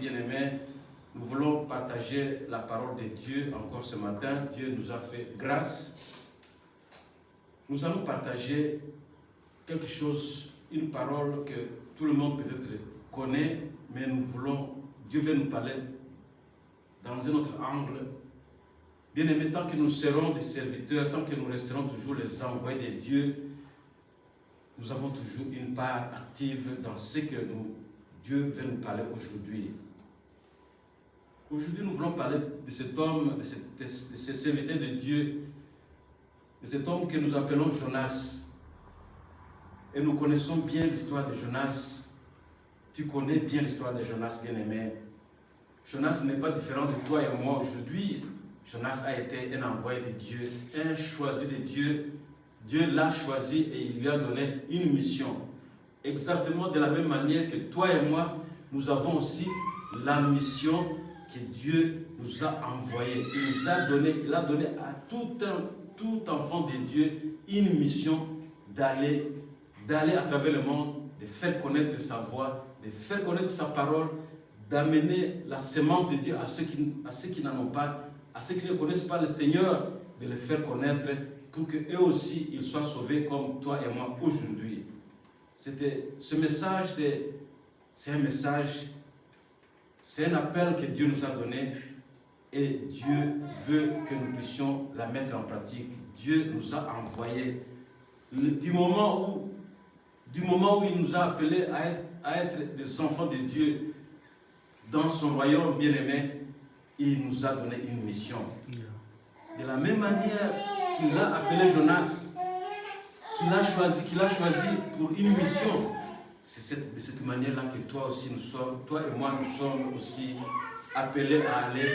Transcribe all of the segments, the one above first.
bien-aimés, nous voulons partager la parole de Dieu encore ce matin. Dieu nous a fait grâce. Nous allons partager quelque chose, une parole que tout le monde peut-être connaît, mais nous voulons, Dieu veut nous parler dans un autre angle. Bien-aimés, tant que nous serons des serviteurs, tant que nous resterons toujours les envoyés de Dieu, nous avons toujours une part active dans ce que Dieu veut nous parler aujourd'hui. Aujourd'hui, nous voulons parler de cet homme, de ce serviteur de Dieu, de cet homme que nous appelons Jonas. Et nous connaissons bien l'histoire de Jonas. Tu connais bien l'histoire de Jonas, bien-aimé. Jonas n'est pas différent de toi et moi aujourd'hui. Jonas a été un envoyé de Dieu, un choisi de Dieu. Dieu l'a choisi et il lui a donné une mission. Exactement de la même manière que toi et moi, nous avons aussi la mission que Dieu nous a envoyée. Il a donné à tout enfant de Dieu une mission d'aller à travers le monde, de faire connaître sa voix, de faire connaître sa parole, d'amener la sémence de Dieu à ceux qui n'en ont pas, à ceux qui ne connaissent pas le Seigneur, de le faire connaître pour qu'eux aussi ils soient sauvés comme toi et moi aujourd'hui. Ce message, c'est un message, c'est un appel que Dieu nous a donné et Dieu veut que nous puissions la mettre en pratique. Dieu nous a envoyés. Du moment où il nous a appelés à être des enfants de Dieu dans son royaume bien-aimé, il nous a donné une mission. De la même manière qu'il a appelé Jonas, qu'il a choisi pour une mission, c'est de cette manière-là que toi et moi, nous sommes aussi appelés à aller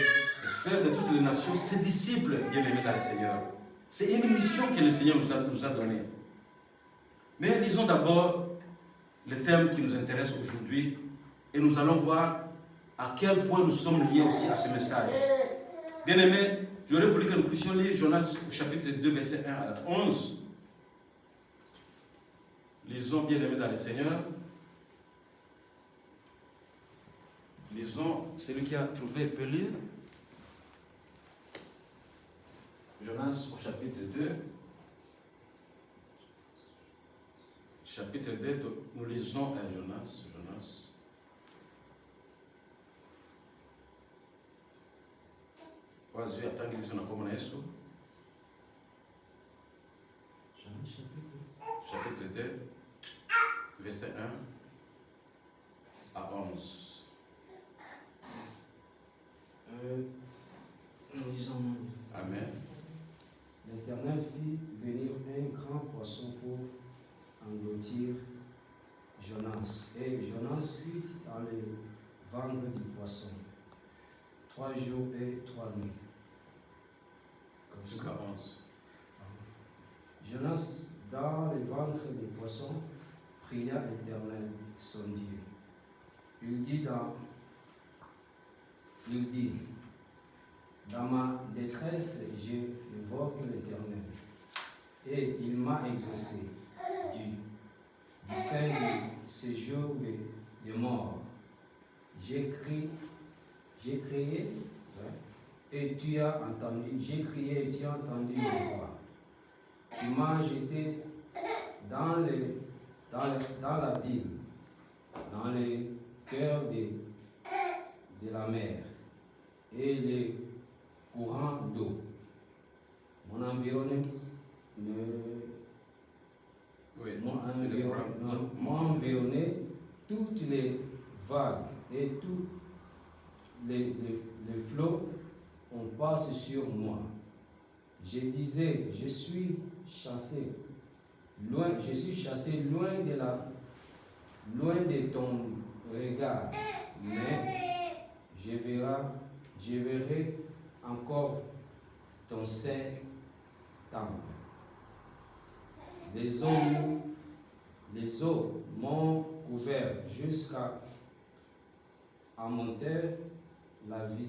faire de toutes les nations ses disciples bien-aimés dans le Seigneur. C'est une mission que le Seigneur nous a donnée. Mais disons d'abord le thème qui nous intéresse aujourd'hui et nous allons voir à quel point nous sommes liés aussi à ce message. Bien-aimés, j'aurais voulu que nous puissions lire Jonas au chapitre 2, verset 1 à 11. Lisons, bien-aimés dans le Seigneur. Lisons, celui qui a trouvé peut lire. Jonas au chapitre 2. Chapitre 2, nous lisons Jonas. Quase atangibisa na como isso. Chapitre 2, verset 1 à 11. Nous lisons. Amen. L'Éternel fit venir un grand poisson pour engloutir Jonas. Et Jonas fut dans le ventre du poisson 3 jours et 3 nuits. Jusqu'à 11. Jonas, dans le ventre du poisson, pria l'Éternel, son Dieu. Il dit, dans ma détresse, j'évoque l'Éternel, et il m'a exaucé du sein du séjour des morts. J'ai crié et tu as entendu. J'ai crié et tu as entendu ma voix. Tu m'as jeté dans l'abîme, dans le cœur de la mer et les courants d'eau. Mon environnement m'ont environné toutes les vagues et tous les flots, on passe sur moi. Je disais, je suis chassé loin de ton regard, mais je verrai encore ton saint temple. Les eaux m'ont couvert jusqu'à monter la vie.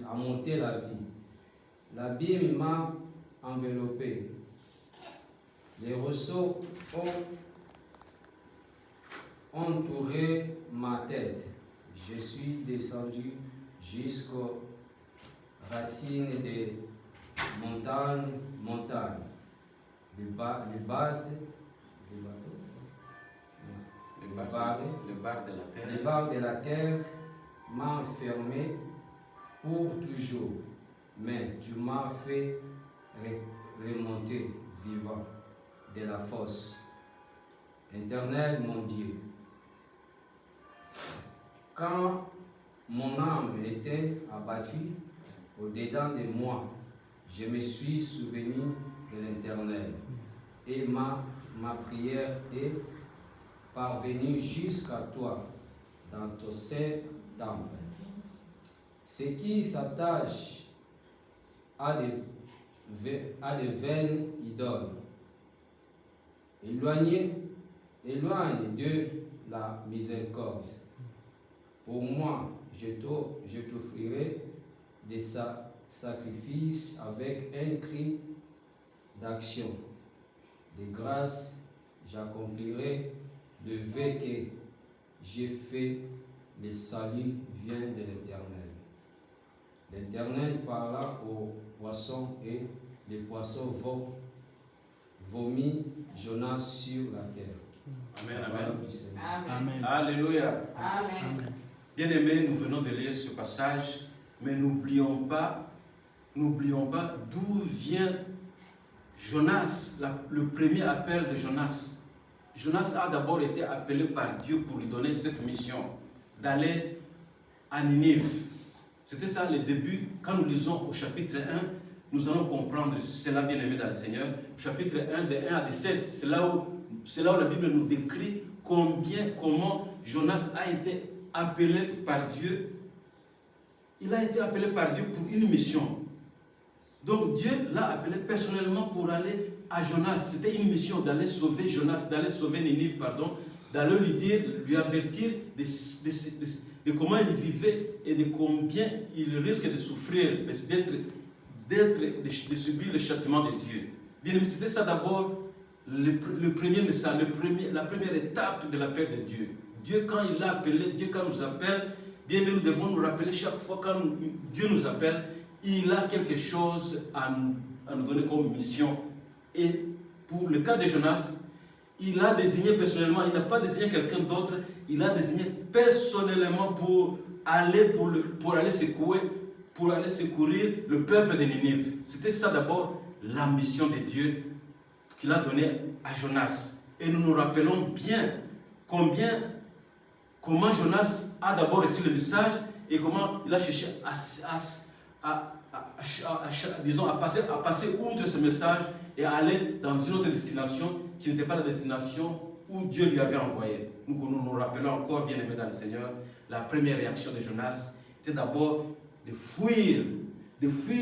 L'abîme m'a enveloppé. Les ressauts ont entouré ma tête. Je suis descendu jusqu'aux racines des montagnes. Les barres de la terre m'ont fermé pour toujours, mais tu m'as fait remonter vivant de la fosse. Éternel mon Dieu, quand mon âme était abattue au-dedans de moi, je me suis souvenu de l'Éternel et ma prière est parvenue jusqu'à toi dans ton saint temple. Ceux qui s'attachent à des vaines idoles éloigne de la miséricorde. Pour moi, je t'offrirai des sacrifices avec un cri d'action. De grâce, j'accomplirai le vœu que j'ai fait. Le salut vient de l'Éternel. L'Éternel parla aux poissons et les poissons vomit Jonas sur la terre. Amen, amen. Amen. Alléluia. Amen. Bien-aimés, nous venons de lire ce passage, mais n'oublions pas d'où vient Jonas, le premier appel de Jonas. Jonas a d'abord été appelé par Dieu pour lui donner cette mission d'aller à Ninive. C'était ça le début. Quand nous lisons au chapitre 1, nous allons comprendre cela, bien-aimés dans le Seigneur. Chapitre 1, de 1 à 17, c'est là où la Bible nous décrit comment Jonas a été appelé par Dieu. Il a été appelé par Dieu pour une mission. Donc Dieu l'a appelé personnellement pour aller à Jonas. C'était une mission d'aller sauver Jonas, d'aller sauver Ninive, d'aller lui avertir de comment il vivait et de combien il risque de souffrir, de subir le châtiment de Dieu. Bien aimé, c'était ça d'abord le premier message, la première étape de l'appel de Dieu. Dieu, quand il l'a appelé, Dieu, quand il nous appelle, bien aimé, nous devons nous rappeler chaque fois quand Dieu nous appelle, il a quelque chose à nous donner comme mission. Et pour le cas de Jonas, il a désigné personnellement, il n'a pas désigné quelqu'un d'autre, il a désigné personnellement pour aller secourir le peuple de Ninive. C'était ça d'abord la mission de Dieu qu'il a donnée à Jonas. Et nous nous rappelons bien comment Jonas a d'abord reçu le message et comment il a cherché à passer outre ce message et à aller dans une autre destination qui n'était pas la destination où Dieu lui avait envoyé. Nous nous rappelons encore, bien aimés dans le Seigneur, la première réaction de Jonas était d'abord de fuir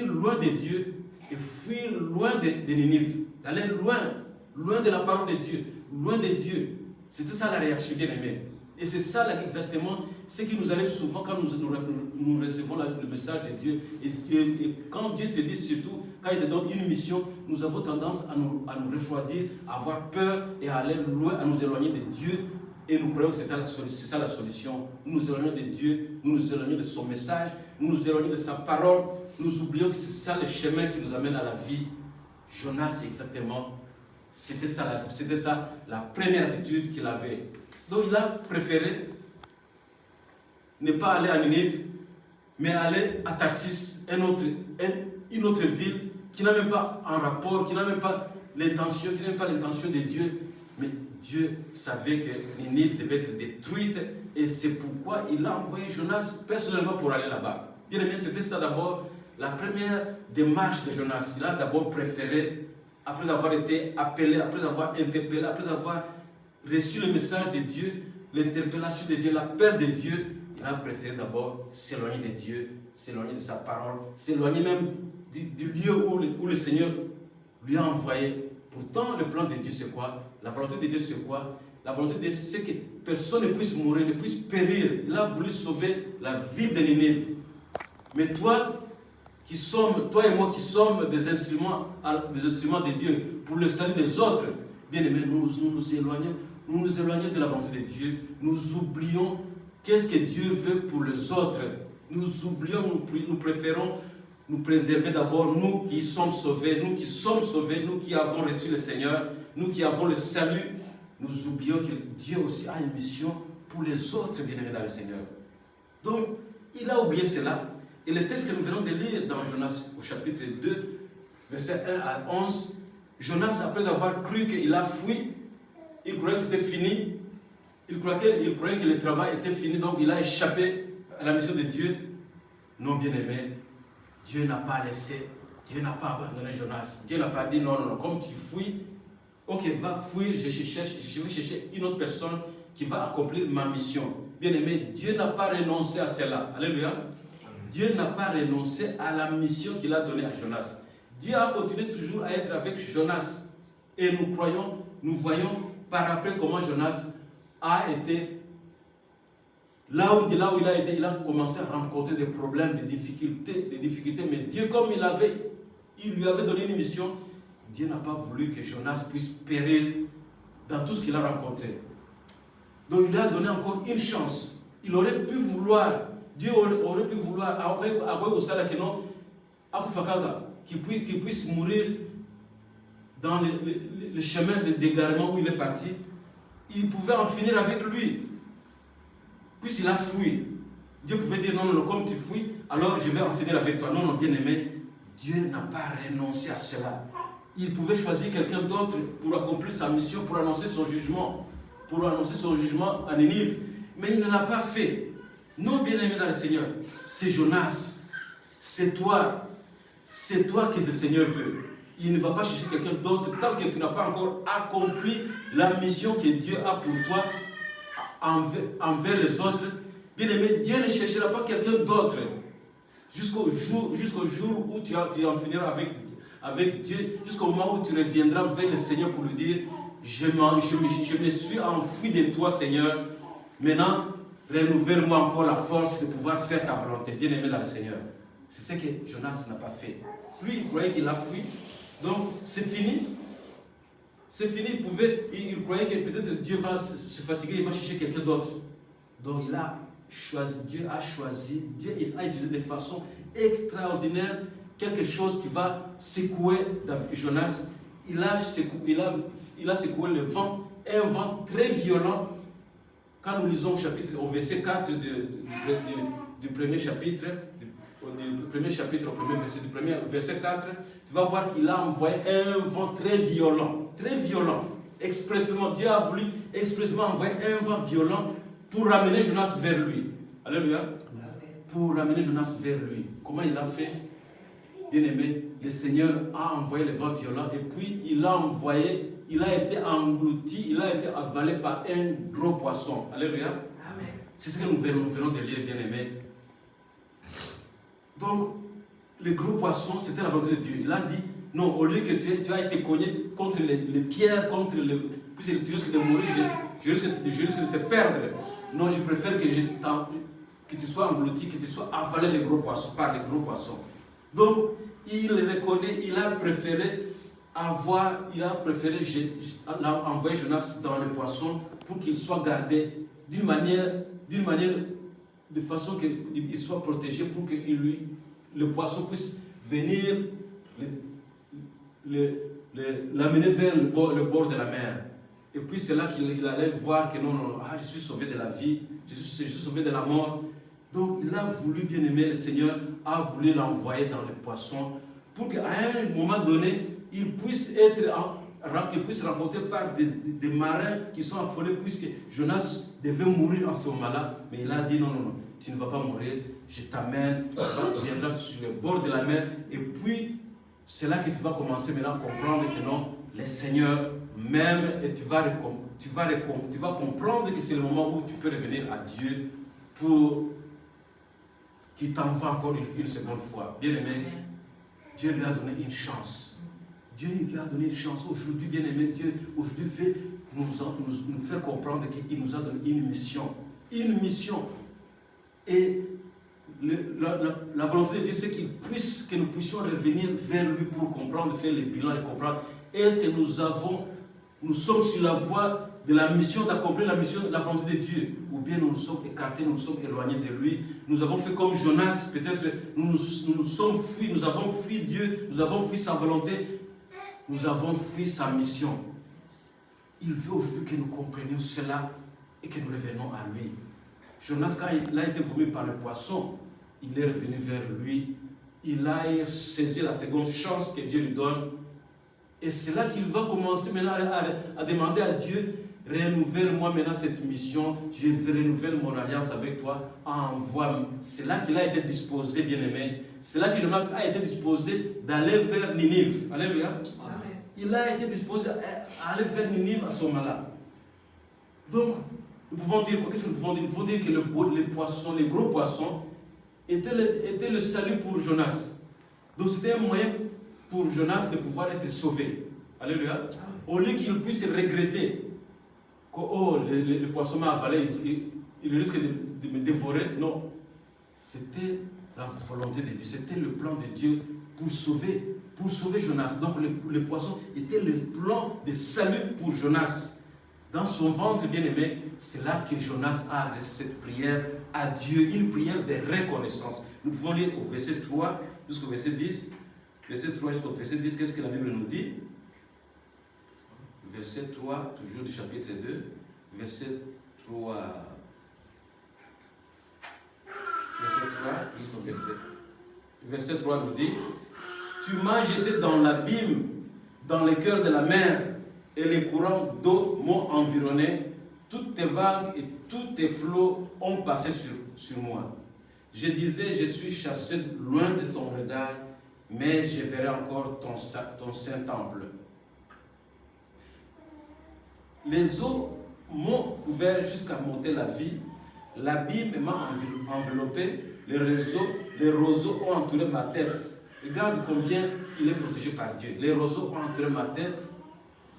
loin de Dieu et fuir loin de Ninive, d'aller loin de la parole de Dieu, loin de Dieu. C'était ça la réaction, bien aimés. Et c'est ça là, exactement ce qui nous arrive souvent quand nous recevons le message de Dieu. Et quand Dieu te dit surtout, quand il te donne une mission, nous avons tendance à nous refroidir, à avoir peur et à aller loin, à nous éloigner de Dieu. Et nous croyons que c'est ça la solution. Nous nous éloignons de Dieu, nous nous éloignons de son message, nous nous éloignons de sa parole. Nous oublions que c'est ça le chemin qui nous amène à la vie. Jonas, c'était ça la première attitude qu'il avait. Donc il a préféré ne pas aller à Ninive, mais aller à Tarsis, une autre ville qui n'a même pas un rapport, qui n'a même pas l'intention de Dieu. Mais Dieu savait que Ninive devait être détruite et c'est pourquoi il a envoyé Jonas personnellement pour aller là-bas. Bien aimé, c'était ça d'abord la première démarche de Jonas. Il a d'abord préféré, après avoir été appelé, après avoir interpellé, après avoir reçu le message de Dieu, l'interpellation de Dieu, l'appel de Dieu, il a préféré d'abord s'éloigner de Dieu, s'éloigner de sa parole, s'éloigner même du lieu où le Seigneur lui a envoyé. Pourtant, le plan de Dieu, c'est quoi? La volonté de Dieu, c'est quoi? La volonté de Dieu, c'est que personne ne puisse mourir, ne puisse périr. Il a voulu sauver la vie de Ninive. Mais toi et moi qui sommes des instruments de Dieu pour le salut des autres, bien aimés, nous nous éloignons de la volonté de Dieu. Nous oublions qu'est-ce que Dieu veut pour les autres. Nous oublions, nous préférons nous préserver d'abord, nous qui sommes sauvés, nous qui avons reçu le Seigneur, nous qui avons le salut. Nous oublions que Dieu aussi a une mission pour les autres bien-aimés dans le Seigneur. Donc, il a oublié cela. Et le texte que nous venons de lire dans Jonas au chapitre 2, versets 1 à 11, Jonas, après avoir cru qu'il a fui, il croyait que c'était fini, il croyait que le travail était fini, donc il a échappé à la mission de Dieu. Non, bien-aimé, Dieu n'a pas laissé, Dieu n'a pas abandonné Jonas. Dieu n'a pas dit non, comme tu fuis, ok, va fuir, je vais chercher une autre personne qui va accomplir ma mission. Bien-aimé, Dieu n'a pas renoncé à cela. Alléluia. Dieu n'a pas renoncé à la mission qu'il a donnée à Jonas. Dieu a continué toujours à être avec Jonas. Et nous voyons par après comment Jonas a été là où il a été, il a commencé à rencontrer des problèmes, des difficultés. Mais Dieu, comme il lui avait donné une mission, Dieu n'a pas voulu que Jonas puisse périr dans tout ce qu'il a rencontré. Donc il lui a donné encore une chance. Il aurait pu vouloir, Dieu aurait pu vouloir, qu'il puisse mourir dans le chemin d'égarement où il est parti. Il pouvait en finir avec lui. Puisqu'il a fui, Dieu pouvait dire non, comme tu fuis, alors je vais en finir avec toi. Non, bien-aimé, Dieu n'a pas renoncé à cela. Il pouvait choisir quelqu'un d'autre pour accomplir sa mission, pour annoncer son jugement à Ninive. Mais il ne l'a pas fait. Non, bien-aimé dans le Seigneur, c'est Jonas, c'est toi que le Seigneur veut. Il ne va pas chercher quelqu'un d'autre tant que tu n'as pas encore accompli la mission que Dieu a pour toi envers les autres. Bien-aimé, Dieu ne cherchera pas quelqu'un d'autre jusqu'au jour où tu en finiras avec Dieu, jusqu'au moment où tu reviendras vers le Seigneur pour lui dire je me suis enfoui de toi, Seigneur. Maintenant, renouvelle-moi encore la force de pouvoir faire ta volonté. Bien-aimé dans le Seigneur. C'est ce que Jonas n'a pas fait. Lui, il croyait qu'il a fui. Donc, c'est fini. C'est fini. Il croyait que peut-être Dieu va se fatiguer, il va chercher quelqu'un d'autre. Donc, Dieu a utilisé de façon extraordinaire quelque chose qui va secouer Jonas. Il a secoué le vent, un vent très violent. Quand nous lisons au verset 4 du premier chapitre, du premier verset 4, tu vas voir qu'il a envoyé un vent très violent, expressément. Dieu a voulu expressément envoyer un vent violent pour ramener Jonas vers lui. Alléluia. Pour ramener Jonas vers lui. Comment il a fait? Bien-aimé, le Seigneur a envoyé le vent violent et puis il a été englouti, il a été avalé par un gros poisson. Alléluia. Amen. C'est ce que nous venons de lire, bien-aimé. Donc, le gros poisson, c'était la volonté de Dieu. Il a dit, non, au lieu que tu as été cogné contre les pierres, puisque tu risques de mourir, je risque de te perdre. Non, je préfère que tu sois englouti, que tu sois avalé par les gros poissons. Donc, il reconnaît, il a préféré envoyer Jonas dans le poisson pour qu'il soit gardé d'une manière de façon qu'il soit protégé pour que le poisson puisse venir l'amener vers le bord de la mer. Et puis c'est là qu'il allait voir que non, je suis sauvé de la vie, je suis sauvé de la mort. Donc il a voulu, bien aimer, le Seigneur a voulu l'envoyer dans le poisson pour qu'à un moment donné, il puisse rencontré par des marins qui sont affolés puisque Jonas devait mourir en ce moment-là. Mais il a dit non, tu ne vas pas mourir, je t'amène, tu viendras sur le bord de la mer. Et puis, c'est là que tu vas commencer maintenant à comprendre que non, le Seigneur m'aime et tu vas comprendre que c'est le moment où tu peux revenir à Dieu pour qu'il t'envoie encore une seconde fois. Bien aimé, Dieu lui a donné une chance. Dieu lui a donné une chance. Aujourd'hui, bien aimé, Dieu aujourd'hui veut nous faire comprendre qu'il nous a donné une mission. Une mission. Et la volonté de Dieu, c'est que nous puissions revenir vers lui pour comprendre, faire le bilan et comprendre. Est-ce que nous sommes sur la voie de la mission, d'accomplir la mission, la volonté de Dieu, ou bien nous nous sommes écartés, nous nous sommes éloignés de lui. Nous avons fait comme Jonas, peut-être nous nous sommes fuis, nous avons fui Dieu, nous avons fui sa volonté, nous avons fui sa mission. Il veut aujourd'hui que nous comprenions cela et que nous revenons à lui. Jonas, quand il a été vomi par le poisson, il est revenu vers lui. Il a saisi la seconde chance que Dieu lui donne. Et c'est là qu'il va commencer maintenant à demander à Dieu, renouvelle-moi maintenant cette mission, je renouvelle mon alliance avec toi, envoie-moi. C'est là qu'il a été disposé, bien-aimé. C'est là que Jonas a été disposé d'aller vers Ninive. Alléluia. Amen. Il a été disposé à aller vers Ninive à ce moment-là. Donc, nous pouvons dire, qu'est-ce que nous pouvons dire? Nous pouvons dire que les poissons, les gros poissons, étaient le salut pour Jonas. Donc c'était un moyen pour Jonas de pouvoir être sauvé. Alléluia. Au lieu qu'il puisse regretter que oh, le poisson m'a avalé, il risque de me dévorer. Non. C'était la volonté de Dieu, c'était le plan de Dieu pour sauver Jonas. Donc le poisson était le plan de salut pour Jonas. Dans son ventre bien-aimé, c'est là que Jonas a adressé cette prière à Dieu, une prière de reconnaissance. Nous pouvons lire au verset 3 jusqu'au verset 10. Verset 3 jusqu'au verset 10, qu'est-ce que la Bible nous dit? Verset 3, toujours du chapitre 2. Verset 3. Verset 3 jusqu'au verset. Verset 3 nous dit: Tu m'as jeté dans l'abîme, dans le cœur de la mer, et les courants d'eau m'ont environné. Toutes tes vagues et tous tes flots ont passé sur moi. Je disais, je suis chassé loin de ton regard, mais je verrai encore ton saint temple. Les eaux m'ont couvert jusqu'à monter la vie. L'abîme m'a enveloppé. Les roseaux ont entouré ma tête. Regarde combien il est protégé par Dieu. Les roseaux ont entouré ma tête.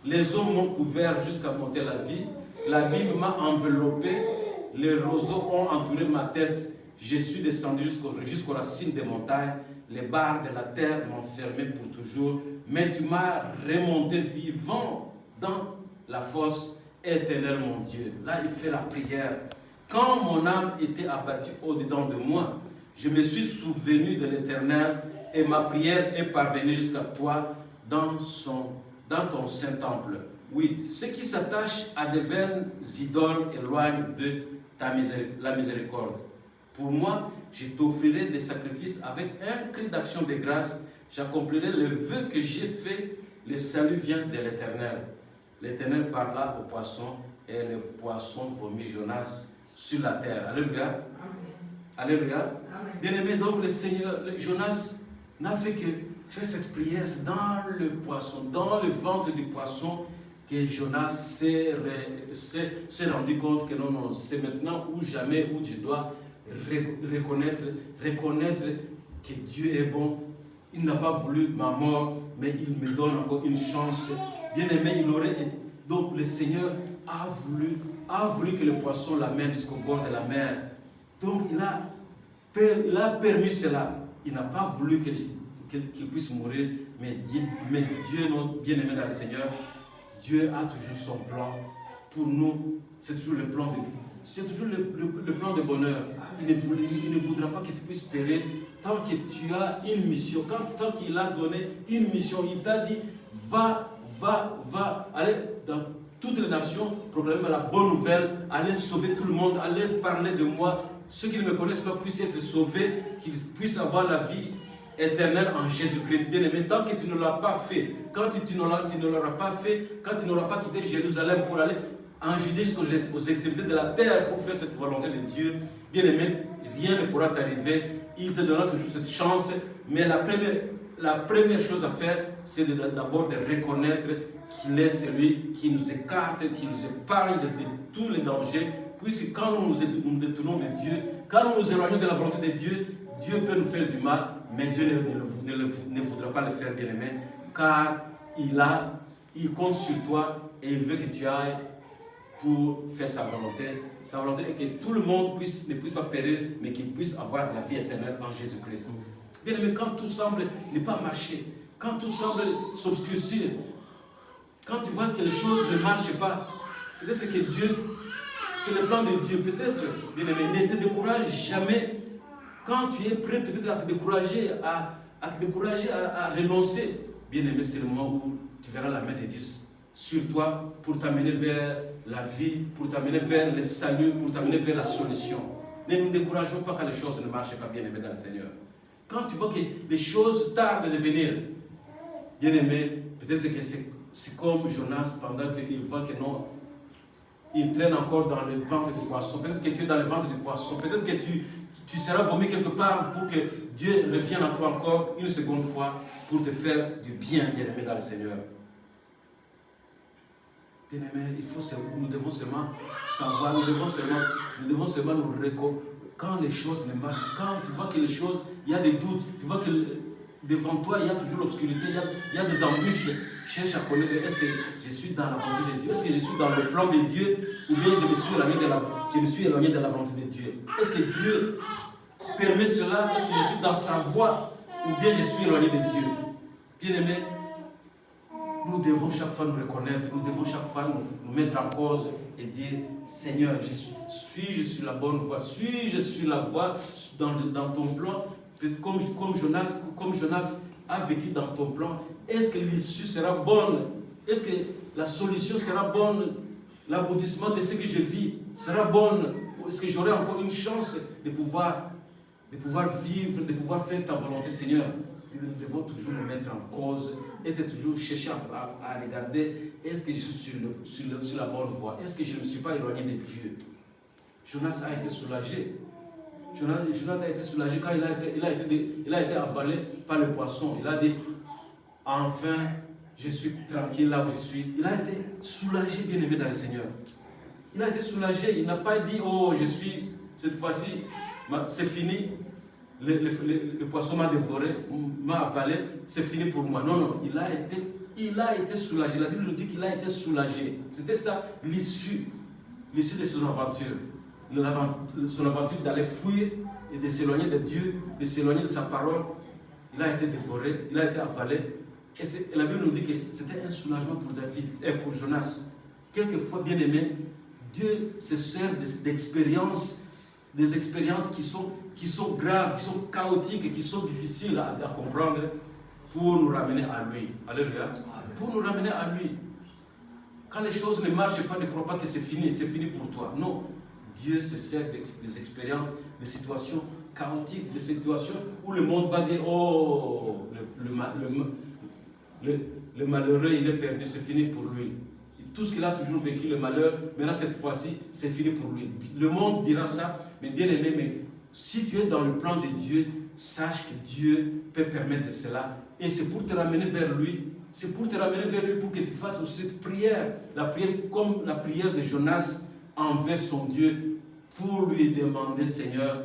Les eaux m'ont couvert jusqu'à monter la vie. L'abîme m'a enveloppé. Les roseaux ont entouré ma tête. Je suis descendu jusqu'aux racines des montagnes. Les barres de la terre m'ont fermé pour toujours. Mais tu m'as remonté vivant dans la fosse. Éternel mon Dieu. Là, il fait la prière. Quand mon âme était abattue au-dedans de moi, je me suis souvenu de l'Éternel et ma prière est parvenue jusqu'à toi dans ton saint temple. Oui, ceux qui s'attachent à des vaines idoles éloignent de la miséricorde. Pour moi, je t'offrirai des sacrifices avec un cri d'action de grâce. J'accomplirai le vœu que j'ai fait. Le salut vient de l'Éternel. L'Éternel parla au poisson et le poisson vomit Jonas sur la terre. Alléluia. Amen. Alléluia. Amen. Bien-aimé, donc le Seigneur, Jonas n'a fait que faire cette prière. C'est dans le poisson, dans le ventre du poisson, que Jonas s'est rendu compte que non, c'est maintenant ou jamais où je dois reconnaître que Dieu est bon. Il n'a pas voulu ma mort, mais il me donne encore une chance. Bien-aimé, donc le Seigneur a voulu que le poisson l'amène jusqu'au bord de la mer. Donc il a permis cela. Il n'a pas voulu qu'il puisse mourir, mais Dieu, notre bien-aimé dans le Seigneur, Dieu a toujours son plan pour nous. C'est toujours le plan de bonheur. Il ne voudra pas que tu puisses périr tant que tu as une mission. Tant qu'il a donné une mission, il t'a dit va, allez dans toutes les nations, proclamer la bonne nouvelle, allez sauver tout le monde, allez parler de moi. Ceux qui ne me connaissent pas puissent être sauvés, qu'ils puissent avoir la vie éternelle en Jésus-Christ. Bien-aimé, tant que tu ne l'as pas fait, quand tu ne l'auras pas fait, quand tu n'auras pas quitté Jérusalem pour aller en Judée jusqu'aux extrémités de la terre pour faire cette volonté de Dieu, bien-aimé, rien ne pourra t'arriver. Il te donnera toujours cette chance, mais la première chose à faire, c'est d'abord de reconnaître qu'il est celui qui nous écarte, qui nous épargne de tous les dangers, puisque quand nous nous détournons de Dieu, quand nous nous éloignons de la volonté de Dieu, Dieu peut nous faire du mal, mais Dieu ne voudra pas le faire, bien-aimé, car il compte sur toi et il veut que tu ailles pour faire sa volonté. Sa volonté est que tout le monde ne puisse pas périr, mais qu'il puisse avoir la vie éternelle en Jésus-Christ. Bien-aimé, quand tout semble ne pas marcher, quand tout semble s'obscurcir, quand tu vois que les choses ne marchent pas, Peut-être que Dieu, c'est le plan de Dieu. Peut-être, bien aimé, ne te décourage jamais. Quand tu es prêt peut-être à te décourager, à renoncer, bien aimé, c'est le moment où tu verras la main de Dieu sur toi pour t'amener vers la vie, pour t'amener vers le salut, pour t'amener vers la solution. Ne nous décourageons pas quand les choses ne marchent pas, bien aimé, dans le Seigneur. Quand tu vois que les choses tardent de venir, bien aimé, peut-être que c'est comme Jonas pendant qu'il voit que non, il traîne encore dans le ventre du poisson. Peut-être que tu es dans le ventre du poisson. Peut-être que tu seras vomi quelque part pour que Dieu revienne à toi encore une seconde fois pour te faire du bien, bien aimé, dans le Seigneur. Bien aimé, nous devons seulement savoir, nous devons seulement nous reconnaître. Quand les choses ne marchent, quand tu vois que les choses, il y a des doutes, tu vois que devant toi, il y a toujours l'obscurité, il y a des embûches. Cherche à connaître, est-ce que je suis dans la volonté de Dieu? Est-ce que je suis dans le plan de Dieu? Ou bien je me suis éloigné de la volonté de Dieu? Est-ce que Dieu permet cela? Est-ce que je suis dans sa voie? Ou bien je suis éloigné de Dieu? Bien aimé, nous devons chaque fois nous reconnaître, nous devons chaque fois nous mettre en cause et dire, Seigneur, suis-je sur la bonne voie? Suis-je sur la voie dans ton plan? Comme Jonas a vécu dans ton plan, est-ce que l'issue sera bonne? Est-ce que la solution sera bonne? L'aboutissement de ce que je vis sera bonne? Ou est-ce que j'aurai encore une chance de pouvoir vivre, de pouvoir faire ta volonté, Seigneur? Nous devons toujours nous mettre en cause, toujours chercher à regarder, est-ce que je suis sur la bonne voie? Est-ce que je ne me suis pas éloigné de Dieu? Jonas a été soulagé. Jonas a été soulagé quand il a été avalé par le poisson. Il a dit, enfin, je suis tranquille là où je suis. Il a été soulagé, bien aimé dans le Seigneur. Il a été soulagé. Il n'a pas dit, oh, cette fois-ci, c'est fini. Le poisson m'a dévoré, m'a avalé, c'est fini pour moi. Non, il a été soulagé. La Bible nous dit qu'il a été soulagé. C'était ça l'issue de son aventure. Son aventure d'aller fuir et de s'éloigner de Dieu, de s'éloigner de sa parole. Il a été dévoré, il a été avalé. Et la Bible nous dit que c'était un soulagement pour David et pour Jonas. Quelquefois, bien aimé, Dieu se sert d'expériences, des expériences qui sont graves, qui sont chaotiques, qui sont difficiles à comprendre pour nous ramener à lui. Alléluia. Pour nous ramener à lui. Quand les choses ne marchent pas, ne crois pas que c'est fini pour toi. Non. Dieu se sert des expériences, des situations chaotiques, des situations où le monde va dire, oh, le malheureux, il est perdu, c'est fini pour lui. Tout ce qu'il a toujours vécu, le malheur, maintenant cette fois-ci, c'est fini pour lui. Le monde dira ça, mais bien aimé, mais si tu es dans le plan de Dieu, sache que Dieu peut permettre cela. Et c'est pour te ramener vers lui. C'est pour te ramener vers lui pour que tu fasses aussi cette prière. La prière comme la prière de Jonas envers son Dieu, pour lui demander, Seigneur,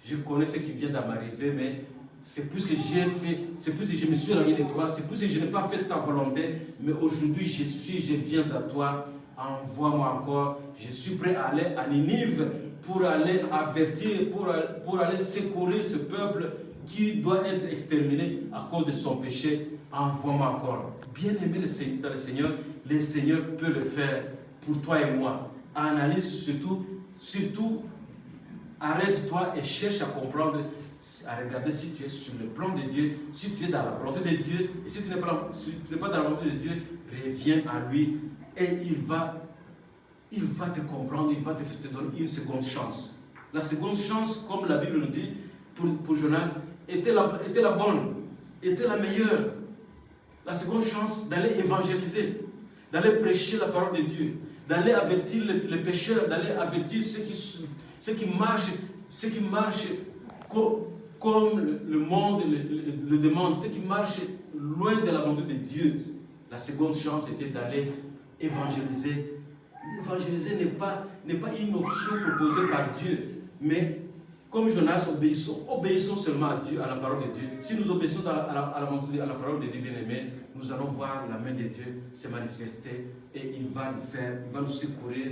je connais ce qui vient de m'arriver, mais c'est plus que j'ai fait, c'est plus que je me suis éloigné de toi, c'est plus que je n'ai pas fait ta volonté, mais aujourd'hui je viens à toi, envoie-moi encore, je suis prêt à aller à Ninive pour aller avertir, pour aller secourir ce peuple qui doit être exterminé à cause de son péché, envoie-moi encore. Bien aimé dans le Seigneur peut le faire pour toi et moi. Analyse surtout, arrête-toi et cherche à comprendre, à regarder si tu es sur le plan de Dieu, si tu es dans la volonté de Dieu, et si tu n'es pas dans la volonté de Dieu, reviens à lui et il va te comprendre, il va te donner une seconde chance. La seconde chance, comme la Bible nous dit, pour Jonas, était la bonne, était la meilleure. La seconde chance d'aller évangéliser, d'aller prêcher la parole de Dieu, d'aller avertir les pécheurs, d'aller avertir ceux qui marchent comme le monde le demande, ceux qui marchent loin de la volonté de Dieu. La seconde chance était d'aller évangéliser. Évangéliser n'est pas une option proposée par Dieu, mais comme Jonas, obéissons seulement à Dieu, à la parole de Dieu. Si nous obéissons à la parole de Dieu, bien-aimé, nous allons voir la main de Dieu se manifester et il va nous secourir.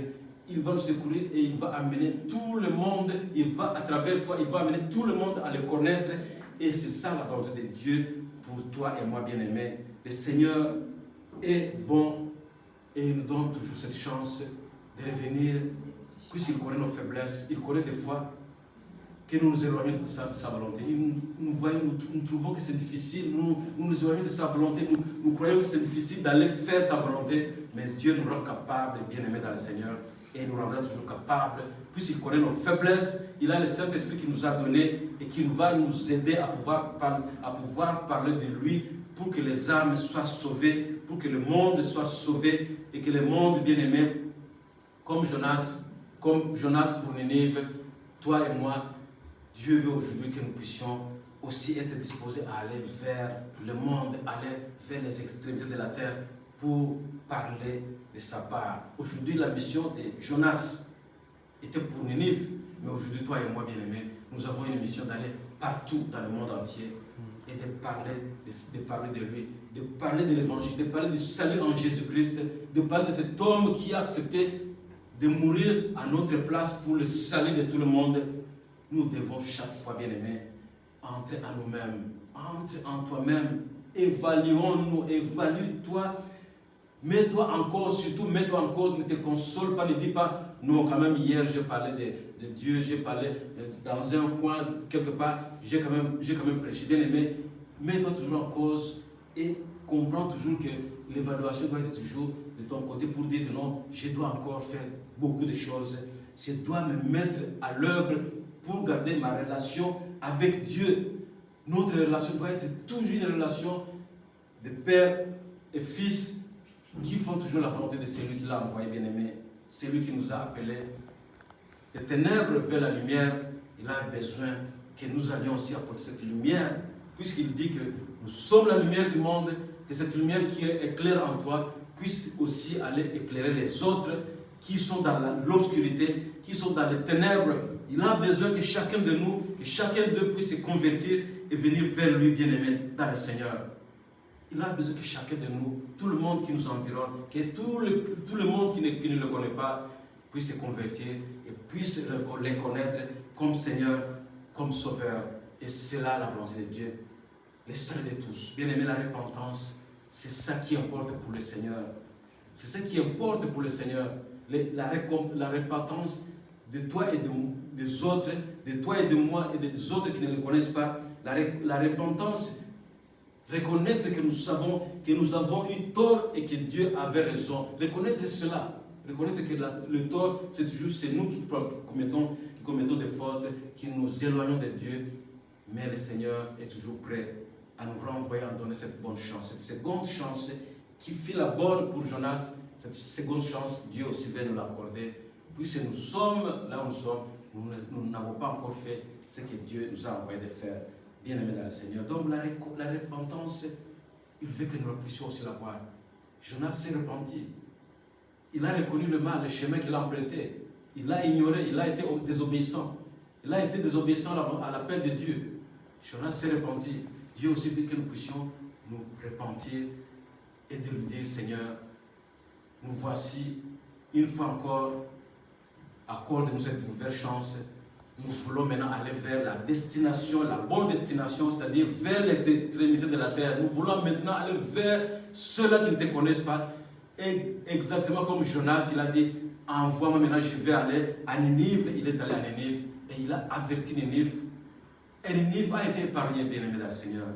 Il va nous secourir et il va amener tout le monde, à travers toi, il va amener tout le monde à le connaître. Et c'est ça la volonté de Dieu pour toi et moi, bien-aimé. Le Seigneur est bon et il nous donne toujours cette chance de revenir, puisqu'il connaît nos faiblesses, il connaît des fois que nous nous éloignons de sa volonté. Nous trouvons que c'est difficile, nous nous éloignons de sa volonté, nous croyons que c'est difficile d'aller faire sa volonté, mais Dieu nous rend capables, bien-aimés dans le Seigneur, et il nous rendra toujours capables, puisqu'il connaît nos faiblesses, il a le Saint-Esprit qui nous a donné et qui va nous aider à pouvoir parler de lui pour que les âmes soient sauvées, pour que le monde soit sauvé et que le monde, bien-aimé, comme Jonas pour Ninive, toi et moi, Dieu veut aujourd'hui que nous puissions aussi être disposés à aller vers le monde, aller vers les extrémités de la terre pour parler de sa part. Aujourd'hui, la mission de Jonas était pour Ninive, mais aujourd'hui, toi et moi, bien-aimés, nous avons une mission d'aller partout dans le monde entier et de parler de lui, de parler de l'évangile, de parler du salut en Jésus-Christ, de parler de cet homme qui a accepté de mourir à notre place pour le salut de tout le monde. Nous devons chaque fois, bien-aimés, entrer en nous-mêmes, entre en toi-même, évaluons-nous, évalue-toi, mets-toi en cause, surtout mets-toi en cause, ne te console pas, ne dis pas, non, quand même hier j'ai parlé de Dieu, j'ai parlé dans un coin, quelque part, j'ai quand même prêché, bien-aimé, mets-toi toujours en cause et comprends toujours que l'évaluation doit être toujours de ton côté pour dire que non, je dois encore faire beaucoup de choses, je dois me mettre à l'œuvre pour garder ma relation avec Dieu. Notre relation doit être toujours une relation de père et fils qui font toujours la volonté de celui qui l'a envoyé, bien-aimé, celui qui nous a appelés des ténèbres vers la lumière. Il a besoin que nous allions aussi apporter cette lumière, puisqu'il dit que nous sommes la lumière du monde, que cette lumière qui éclaire en toi puisse aussi aller éclairer les autres qui sont dans l'obscurité, qui sont dans les ténèbres. Il a besoin que chacun de nous, que chacun d'eux puisse se convertir et venir vers lui, bien-aimé, dans le Seigneur. Il a besoin que chacun de nous, tout le monde qui nous environne, que tout le monde qui ne le connaît pas, puisse se convertir et puisse les connaître comme Seigneur, comme Sauveur. Et c'est là la volonté de Dieu. Le salut de tous. Bien-aimé, la repentance, c'est ça qui importe pour le Seigneur. C'est ça qui importe pour le Seigneur. La repentance de toi et des autres, de toi et de moi et des autres qui ne le connaissent pas. La repentance, reconnaître que nous avons eu tort et que Dieu avait raison. Reconnaître cela. Reconnaître que le tort, c'est nous qui commettons des fautes, qui nous éloignons de Dieu. Mais le Seigneur est toujours prêt à nous renvoyer, à nous donner cette bonne chance. Cette seconde chance qui fit la bonne pour Jonas, cette seconde chance, Dieu aussi va nous l'accorder. Puisque nous sommes là où nous sommes, nous n'avons pas encore fait ce que Dieu nous a envoyé de faire. Bien-aimés dans le Seigneur. Donc la repentance, il veut que nous puissions aussi l'avoir. Jonas s'est repenti. Il a reconnu le mal, le chemin qu'il a emprunté. Il l'a ignoré, il a été désobéissant. Il a été désobéissant à l'appel de Dieu. Jonas s'est repenti. Dieu aussi veut que nous puissions nous repentir et de lui dire, Seigneur, nous voici, une fois encore, accorde-nous cette nouvelle chance. Nous voulons maintenant aller vers la destination, la bonne destination, c'est-à-dire vers les extrémités de la terre. Nous voulons maintenant aller vers ceux-là qui ne te connaissent pas. Et exactement comme Jonas, il a dit, envoie-moi maintenant, je vais aller à Ninive. Il est allé à Ninive et il a averti Ninive. Et Ninive a été épargné, bien-aimé dans le Seigneur.